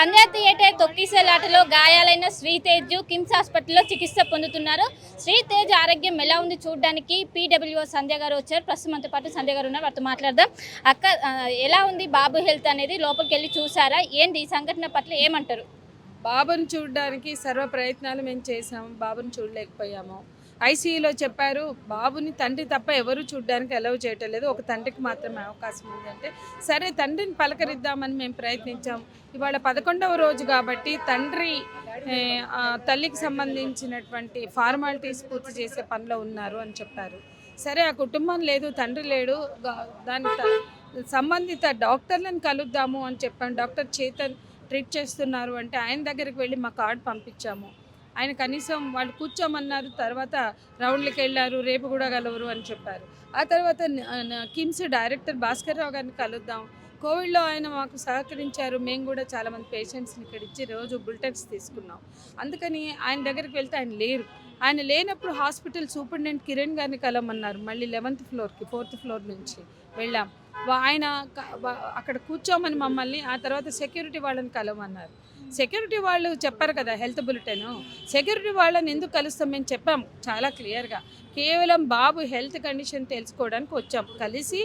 సంధ్యా theatre తొక్కిసలాటలో గాయాలైన Sritej KIMS హాస్పిటల్లో చికిత్స పొందుతున్నారు. శ్రీతేజ్ ఆరోగ్యం ఎలా ఉంది చూడడానికి పీడబ్ల్యూఓ సంధ్య గారు వచ్చారు. ప్రస్తుతం మనతో పాటు సంధ్య గారు ఉన్నారు, వారితో మాట్లాడదాం. అక్క, ఎలా ఉంది బాబు హెల్త్ అనేది? లోపలికి వెళ్ళి చూసారా? ఏంటి ఈ సంఘటన పట్ల ఏమంటారు? బాబుని చూడడానికి సర్వ ప్రయత్నాలు మేము చేసాము, బాబుని చూడలేకపోయాము. ఐసీయూలో చెప్పారు బాబుని తండ్రి తప్ప ఎవరు చూడడానికి అలౌ చేయటం లేదు, ఒక తండ్రికి మాత్రమే అవకాశం ఉంది అంటే సరే తండ్రిని పలకరిద్దామని మేము ప్రయత్నించాము. ఇవాళ 11వ రోజు కాబట్టి తండ్రి తల్లికి సంబంధించినటువంటి ఫార్మాలిటీస్ పూర్తి చేసే పనిలో ఉన్నారు అని చెప్పారు. సరే ఆ కుటుంబం లేదు, తండ్రి లేడు, దానికి సంబంధిత డాక్టర్లను కలుద్దాము అని చెప్పాను. డాక్టర్ చేతన్ ట్రీట్ చేస్తున్నారు అంటే ఆయన దగ్గరికి వెళ్ళి మా కార్డు పంపించాము. ఆయన కనీసం వాళ్ళు కూర్చోమన్నారు, తర్వాత రౌండ్లకి వెళ్ళారు, రేపు కూడా కలవరు అని చెప్పారు. ఆ తర్వాత కిమ్స్ డైరెక్టర్ భాస్కర్ రావు గారిని కలుద్దాం, కోవిడ్లో ఆయన మాకు సహకరించారు, మేము కూడా చాలామంది పేషెంట్స్ని ఇక్కడ ఇచ్చి రోజు బులెటిన్స్ తీసుకున్నాం. అందుకని ఆయన దగ్గరికి వెళ్తే ఆయన లేరు. ఆయన లేనప్పుడు హాస్పిటల్ సూపరింటెండెంట్ కిరణ్ గారిని కలవమన్నారు. మళ్ళీ 11th ఫ్లోర్కి 4th ఫ్లోర్ నుంచి వెళ్ళాం. ఆయన అక్కడ కూర్చోమని మమ్మల్ని, ఆ తర్వాత సెక్యూరిటీ వాళ్ళని కలవమన్నారు. సెక్యూరిటీ వాళ్ళు చెప్పారు కదా హెల్త్ బులెటిన్, సెక్యూరిటీ వాళ్ళని ఎందుకు కలుస్తాం? మేము చెప్పాము చాలా క్లియర్గా, కేవలం బాబు హెల్త్ కండిషన్ తెలుసుకోవడానికి వచ్చాం. కలిసి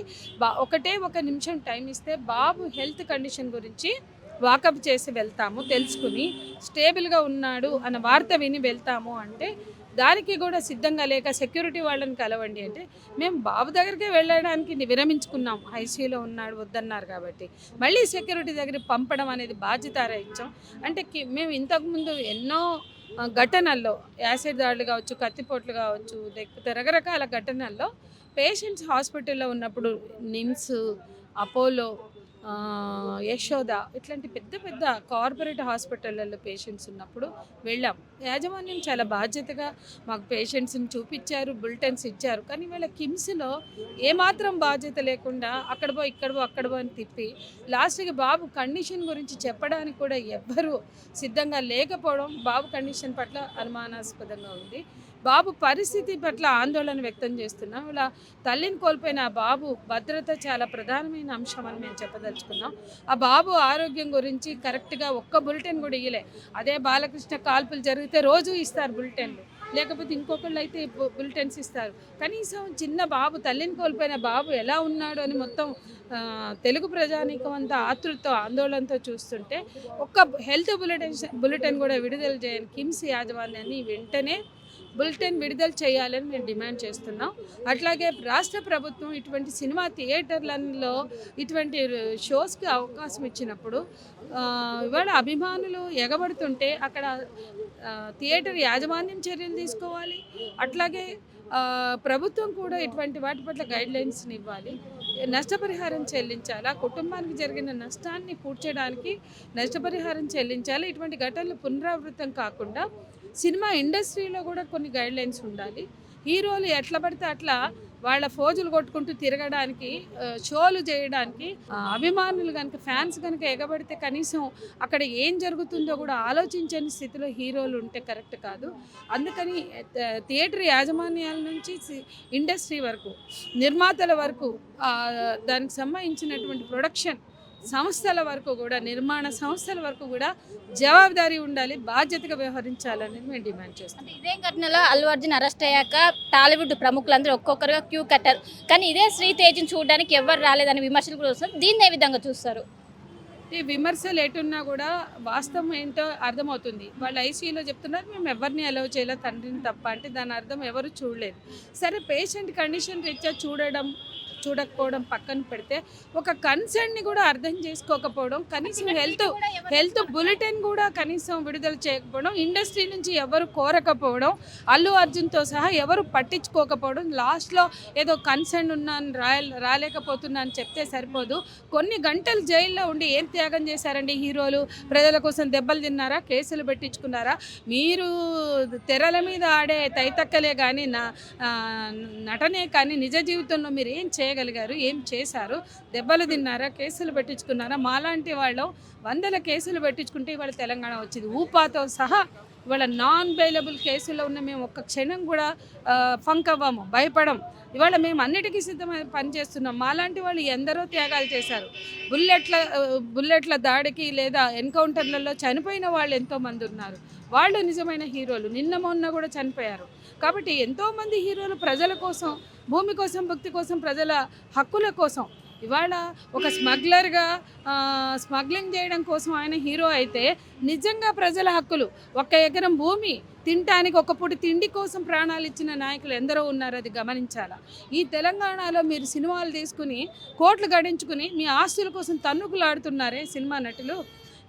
ఒకటే ఒక నిమిషం టైం ఇస్తే బాబు హెల్త్ కండిషన్ గురించి వాకప్ చేసి వెళ్తాము, తెలుసుకుని స్టేబుల్గా ఉన్నాడు అన్న వార్త విని వెళ్తాము అంటే దానికి కూడా సిద్ధంగా లేక సెక్యూరిటీ వాళ్ళని కలవండి అంటే మేము బాబు దగ్గరికి వెళ్ళడానికి విరమించుకున్నాం. ఐసీయూలో ఉన్నాడు వద్దన్నారు కాబట్టి మళ్ళీ సెక్యూరిటీ దగ్గరికి పంపడం అనేది బాధ్యతారాహిత్యం. అంటే మేము ఇంతకుముందు ఎన్నో ఘటనల్లో యాసిడ్ దాడులు కావచ్చు, కత్తిపోట్లు కావచ్చు, లేకపోతే రకరకాల ఘటనల్లో పేషెంట్స్ హాస్పిటల్లో ఉన్నప్పుడు నిమ్స్, అపోలో, యశోద ఇట్లాంటి పెద్ద పెద్ద కార్పొరేట్ హాస్పిటళ్ళల్లో పేషెంట్స్ ఉన్నప్పుడు వెళ్ళాం. యాజమాన్యం చాలా బాధ్యతగా మాకు పేషెంట్స్ని చూపించారు, బులెటిన్స్ ఇచ్చారు. కానీ వీళ్ళ కిమ్స్లో ఏమాత్రం బాధ్యత లేకుండా అక్కడబో ఇక్కడబో అక్కడబో అని తిప్పి లాస్ట్కి బాబు కండిషన్ గురించి చెప్పడానికి కూడా ఎవ్వరూ సిద్ధంగా లేకపోవడం బాబు కండిషన్ పట్ల అనుమానాస్పదంగా ఉంది. బాబు పరిస్థితి పట్ల ఆందోళన వ్యక్తం చేస్తున్నాం. ఇలా తల్లిని కోల్పోయిన ఆ బాబు భద్రత చాలా ప్రధానమైన అంశం అని మేము చెప్పదలుచుకున్నాం. ఆ బాబు ఆరోగ్యం గురించి కరెక్ట్గా ఒక్క బులెటిన్ కూడా ఇయ్యలే. అదే బాలకృష్ణ కాల్పులు జరిగితే రోజు ఇస్తారు బులెటిన్లు, లేకపోతే ఇంకొకళ్ళు అయితే బులెటిన్స్ ఇస్తారు. కనీసం చిన్న బాబు, తల్లిని కోల్పోయిన బాబు ఎలా ఉన్నాడు అని మొత్తం తెలుగు ప్రజానీకం అంతా ఆతృతతో ఆందోళనతో చూస్తుంటే ఒక్క హెల్త్ బులెటిన్ కూడా విడుదల చేయని కిమ్స్ యాజమాన్యాన్ని వెంటనే బులెటిన్ విడుదల చేయాలని మేము డిమాండ్ చేస్తున్నాం. అట్లాగే రాష్ట్ర ప్రభుత్వం ఇటువంటి సినిమా థియేటర్లలో ఇటువంటి షోస్కి అవకాశం ఇచ్చినప్పుడు ఇవాళ అభిమానులు ఎగబడుతుంటే అక్కడ థియేటర్ యాజమాన్యం చర్యలు తీసుకోవాలి. అట్లాగే ప్రభుత్వం కూడా ఇటువంటి వాటి పట్ల గైడ్లైన్స్ని ఇవ్వాలి, నష్టపరిహారం చెల్లించాలి, ఆ కుటుంబానికి జరిగిన నష్టాన్ని పూడ్చడానికి నష్టపరిహారం చెల్లించాలి. ఇటువంటి ఘటనలు పునరావృతం కాకుండా సినిమా ఇండస్ట్రీలో కూడా కొన్ని గైడ్లైన్స్ ఉండాలి. హీరోలు ఎట్లా పడితే అట్లా వాళ్ళ ఫోజులు కొట్టుకుంటూ తిరగడానికి, షోలు చేయడానికి అభిమానులు కనుక, ఫ్యాన్స్ కనుక ఎగబడితే కనీసం అక్కడ ఏం జరుగుతుందో కూడా ఆలోచించని స్థితిలో హీరోలు ఉంటే కరెక్ట్ కాదు. అందుకని థియేటర్ యాజమాన్యాల నుంచి ఇండస్ట్రీ వరకు, నిర్మాతల వరకు, దానికి సంబంధించినటువంటి ప్రొడక్షన్ సంస్థల వరకు కూడా, నిర్మాణ సంస్థల వరకు కూడా జవాబుదారీ ఉండాలి, బాధ్యతగా వ్యవహరించాలని మేము డిమాండ్ చేస్తాం. ఇదే ఘటనలో అల్లు అర్జున్ అరెస్ట్ అయ్యాక టాలీవుడ్ ప్రముఖులందరూ ఒక్కొక్కరుగా క్యూ కట్టారు. కానీ ఇదే శ్రీతేజ్ని చూడడానికి ఎవరు రాలేదని విమర్శలు కూడా వస్తారు. దీన్ని ఏ విధంగా చూస్తారు? ఈ విమర్శలు ఎటున్నా కూడా వాస్తవం ఏంటో అర్థమవుతుంది. వాళ్ళు ఐసీయూలో చెప్తున్నారు మేము ఎవరిని అలౌ చేయలేదు తండ్రిని తప్ప అంటే దాని అర్థం ఎవరు చూడలేదు. సరే పేషెంట్ కండిషన్ రీత్యా చూడకపోవడం పక్కన పెడితే ఒక కన్సర్న్ని కూడా అర్థం చేసుకోకపోవడం, కనీసం హెల్త్ బులెటిన్ కూడా కనీసం విడుదల చేయకపోవడం, ఇండస్ట్రీ నుంచి ఎవరు కోరకపోవడం, అల్లు అర్జున్తో సహా ఎవరు పట్టించుకోకపోవడం, లాస్ట్లో ఏదో కన్సర్న్ ఉన్నాను రాలేకపోతున్నా అని చెప్తే సరిపోదు. కొన్ని గంటలు జైల్లో ఉండి ఏం త్యాగం చేశారండి హీరోలు? ప్రజల కోసం దెబ్బలు తిన్నారా? కేసులు పెట్టించుకున్నారా? మీరు తెరల మీద ఆడే తైతక్కలే కానీ నటనే కానీ నిజ జీవితంలో మీరు ఏం చేయగలిగారు? ఏం చేశారు? దెబ్బలు తిన్నారా? కేసులు పెట్టించుకున్నారా? మాలాంటి వాళ్ళు 100 కేసులు పెట్టించుకుంటే ఇవాళ తెలంగాణ వచ్చింది. ఊపాతో సహా ఇవాళ నాన్ బెయిలబుల్ కేసులో ఉన్న మేము ఒక్క క్షణం కూడా ఫంక్ అవ్వము, భయపడం. ఇవాళ మేము అన్నిటికీ సిద్ధమై పనిచేస్తున్నాం. మాలాంటి వాళ్ళు ఎందరో త్యాగాలు చేశారు. బుల్లెట్ల దాడికి లేదా ఎన్కౌంటర్లలో చనిపోయిన వాళ్ళు ఎంతోమంది ఉన్నారు. వాళ్ళు నిజమైన హీరోలు. నిన్న మొన్న కూడా చనిపోయారు. కాబట్టి ఎంతోమంది హీరోలు ప్రజల కోసం, భూమి కోసం, భక్తి కోసం, ప్రజల హక్కుల కోసం. ఇవాళ ఒక స్మగ్లర్గా స్మగ్లింగ్ చేయడం కోసం ఆయన హీరో అయితే, నిజంగా ప్రజల హక్కులు, 1 ఎకరం భూమి, తినటానికి ఒక పూట తిండి కోసం ప్రాణాలు ఇచ్చిన నాయకులు ఎందరో ఉన్నారు. అది గమనించాలా. ఈ తెలంగాణలో మీరు సినిమాలు తీసుకుని కోట్లు గడించుకుని మీ ఆస్తుల కోసం తన్నుకులాడుతున్నారే సినిమా నటులు.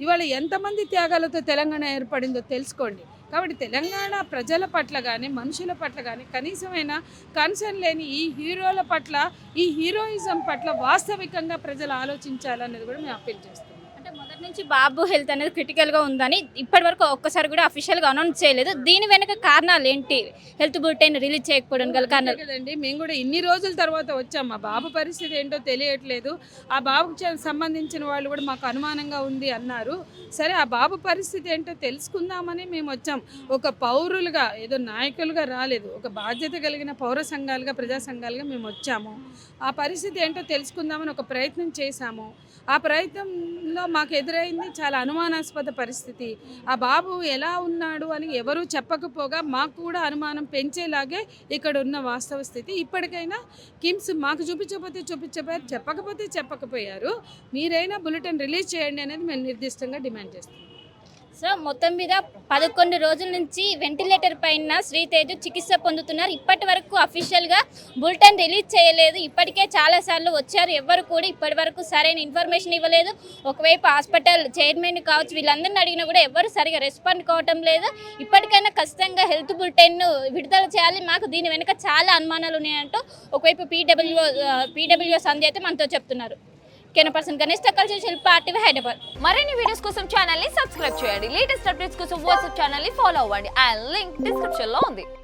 ఇవాళ ఎంతమంది త్యాగాలతో తెలంగాణ ఏర్పడిందో తెలుసుకోండి. కాబట్టి తెలంగాణ ప్రజల పట్ల కానీ, మనుషుల పట్ల కానీ కనీసమైన కన్సర్న్ లేని ఈ హీరోల పట్ల, ఈ హీరోయిజం పట్ల వాస్తవికంగా ప్రజలు ఆలోచించాలనేది కూడా మేము అప్పీల్ చేస్తాం. అంటే మొదటి నుంచి బాబు హెల్త్ అనేది క్రిటికల్గా ఉందని ఇప్పటి వరకు ఒక్కసారి కూడా అఫీషియల్గా అనౌన్స్ చేయలేదు. దీని వెనక కారణాలు ఏంటి? హెల్త్ బులెటిన్ రిలీజ్ చేయకపోవడం గల కారణాలు కదండి. మేము కూడా ఇన్ని రోజుల తర్వాత వచ్చాం. మా బాబు పరిస్థితి ఏంటో తెలియట్లేదు. ఆ బాబుకి సంబంధించిన వాళ్ళు కూడా మాకు అనుమానంగా ఉంది అన్నారు. సరే, ఆ బాబు పరిస్థితి ఏంటో తెలుసుకుందామని మేము వచ్చాం. ఒక పౌరులుగా, ఏదో నాయకులుగా రాలేదు. ఒక బాధ్యత కలిగిన పౌర సంఘాలుగా, ప్రజా సంఘాలుగా మేము వచ్చాము. ఆ పరిస్థితి ఏంటో తెలుసుకుందామని ఒక ప్రయత్నం చేశాము. ఆ ప్రయత్నంలో మాకు ఎదురైంది చాలా అనుమానాస్పద పరిస్థితి. ఆ బాబు ఎలా ఉన్నాడు అని ఎవరూ చెప్పకపోగా మాకు కూడా అనుమానం పెంచేలాగే ఇక్కడ ఉన్న వాస్తవ స్థితి. ఇప్పటికైనా కిమ్స్ మాకు చూపించకపోతే చెప్పకపోయారు. మీరైనా బులెటిన్ రిలీజ్ చేయండి అనేది మేము నిర్దిష్టంగా డిమాండ్ చేస్తాం. సో మొత్తం మీద 11 రోజుల నుంచి వెంటిలేటర్ పైన శ్రీతేజు చికిత్స పొందుతున్నారు. ఇప్పటి వరకు అఫీషియల్గా బులెటిన్ రిలీజ్ చేయలేదు. ఇప్పటికే చాలాసార్లు వచ్చారు, ఎవరు కూడా ఇప్పటి వరకు సరైన ఇన్ఫర్మేషన్ ఇవ్వలేదు. ఒకవైపు హాస్పిటల్ చైర్మన్ కావచ్చు, వీళ్ళందరినీ అడిగినా కూడా ఎవరు సరిగా రెస్పాండ్ కావటం లేదు. ఇప్పటికైనా ఖచ్చితంగా హెల్త్ బులెటిన్ విడుదల చేయాలి, మాకు దీని వెనుక చాలా అనుమానాలు ఉన్నాయంటూ ఒకవైపు పీడబ్ల్యూ సంధ్య అయితే మనతో చెప్తున్నారు. కెనపర్సన్ గణేష్ తో కలిసి శిల్ప టీవీ హైదరాబాద్. మరిన్ని వీడియోస్ కోసం ఛానల్ ని సబ్స్క్రైబ్ చేయండి. లేటెస్ట్ అప్డేట్స్ కోసం వాట్సాప్ ఛానల్ ని ఫాలో అవ్వండి. ఆ లింక్ డిస్క్రిప్షన్ లో ఉంది.